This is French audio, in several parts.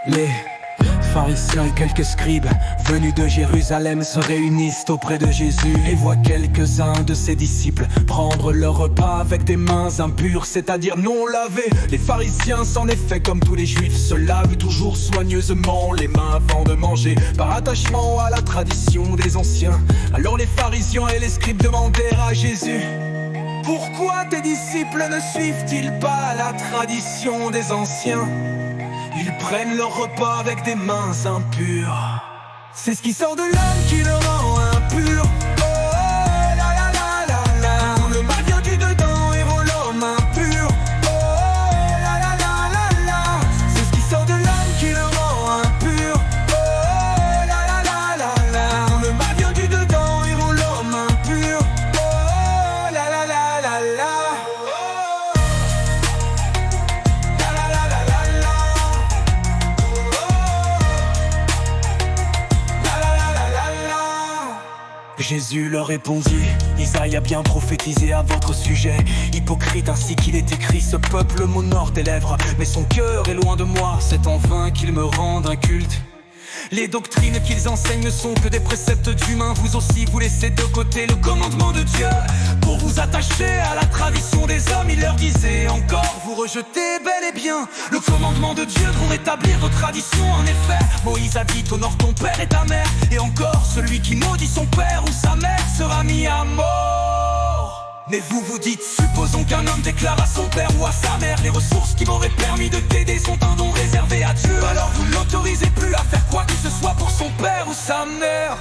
Les pharisiens et quelques scribes venus de Jérusalem se réunissent auprès de Jésus et voient quelques-uns de ses disciples prendre leur repas avec des mains impures, c'est-à-dire non lavées. Les pharisiens, en effet, comme tous les juifs, se lavent toujours soigneusement les mains avant de manger, par attachement à la tradition des anciens. Alors les pharisiens et les scribes demandèrent à Jésus: pourquoi tes disciples ne suivent-ils pas la tradition des anciens? Ils prennent leur repas avec des mains impures. C'est ce qui sort de l'homme qui le rend impur. Oh la la la la la. Tout le mal vient du dedans et rend l'homme impur. Oh la la la la la. C'est ce qui sort de l'homme qui le rend impur. Oh la la la la la. Tout le mal vient du dedans et rend l'homme impur. Oh la la la la la. Jésus leur répondit: Isaïe a bien prophétisé à votre sujet. Hypocrite, ainsi qu'il est écrit, ce peuple m'honore des lèvres, mais son cœur est loin de moi. C'est en vain qu'ils me rendent inculte. Les doctrines qu'ils enseignent ne sont que des préceptes d'humains. Vous aussi vous laissez de côté le commandement de Dieu pour vous attacher à la tradition des hommes. Il leur disait encore: vous rejetez bel et bien le commandement de Dieu pour établir vos traditions. En effet, Moïse a dit: honore ton père et ta mère. Et encore, celui qui maudit son père ou sa mère sera mis à mort. Mais vous vous dites: supposons qu'un homme déclare à son père ou à sa mère: les ressources qui m'auraient permis de t'aider sont un don réservé à Dieu. Alors vous ne l'autorisez plus à faire quoi que ce soit pour son père ou sa mère.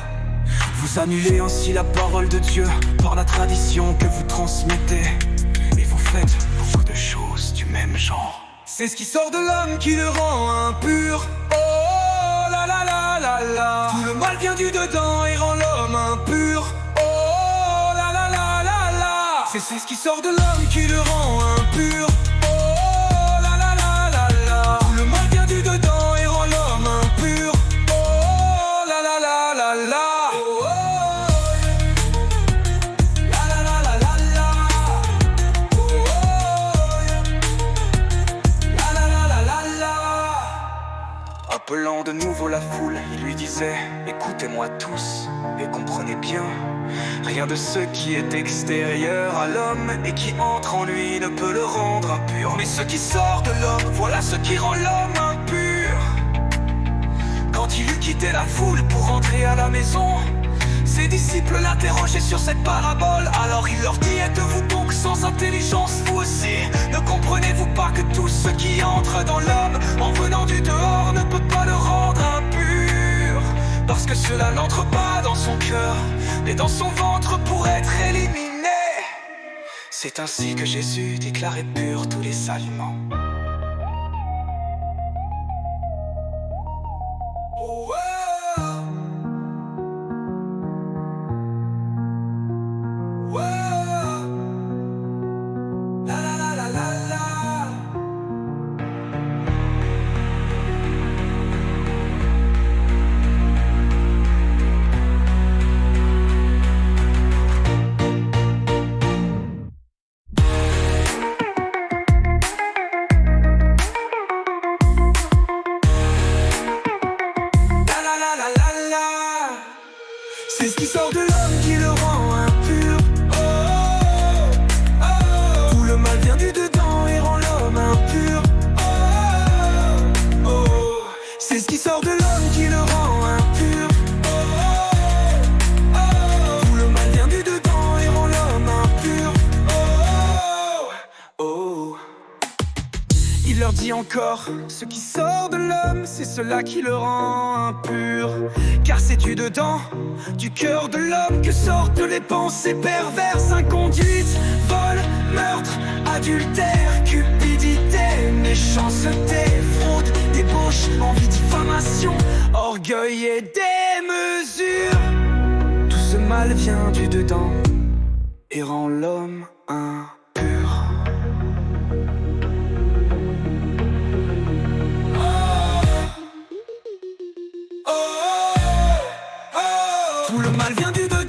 Vous annulez ainsi la parole de Dieu par la tradition que vous transmettez. Et vous faites beaucoup de choses du même genre. C'est ce qui sort de l'homme qui le rend impur. Oh la la la la la. Tout le mal vient du dedans et rend l'homme impur. C'est ce qui sort de l'homme qui le rend impur. Oh la la la la la. Tout le mal vient du dedans et rend l'homme impur. Oh la la la la la. Oh, la la la la la la. Oh, la la la la la la. Appelant de nouveau la foule, il lui disait: écoutez-moi tous et comprenez bien. Rien de ce qui est extérieur à l'homme et qui entre en lui ne peut le rendre impur. Mais ce qui sort de l'homme, voilà ce qui rend l'homme impur. Quand il eut quitté la foule pour rentrer à la maison, ses disciples l'interrogeaient sur cette parabole. Alors il leur dit: êtes-vous donc sans intelligence, vous aussi? Ne comprenez-vous pas que tout ce qui entre dans l'homme en venant du dehors ne peut pas le rendre impur? Parce que cela n'entre pas dans son cœur, mais dans son ventre pour être éliminé. C'est ainsi que Jésus déclarait purs tous les aliments. Oh, oh. Oh. La la la la la la. C'est ce qui sort de l'homme qui le rend impur. Oh, oh, oh. Tout le mal vient du dedans et rend l'homme impur. Oh, oh, oh. C'est ce qui sort de l'homme qui le rend impur. Oh, oh, oh. Tout le mal vient du dedans et rend l'homme impur. Oh, oh, oh. Il leur dit encore: ce qui sort de l'homme, c'est cela qui le rend impur. Car c'est du dedans, du cœur de l'homme, que sortent les pensées perverses, inconduites, vol, meurtre, adultère, cupidité, méchanceté, fraude, débauche, envie, diffamation, orgueil et démesure. Tout ce mal vient du dedans et rend l'homme impur. Tout le mal vient du dedans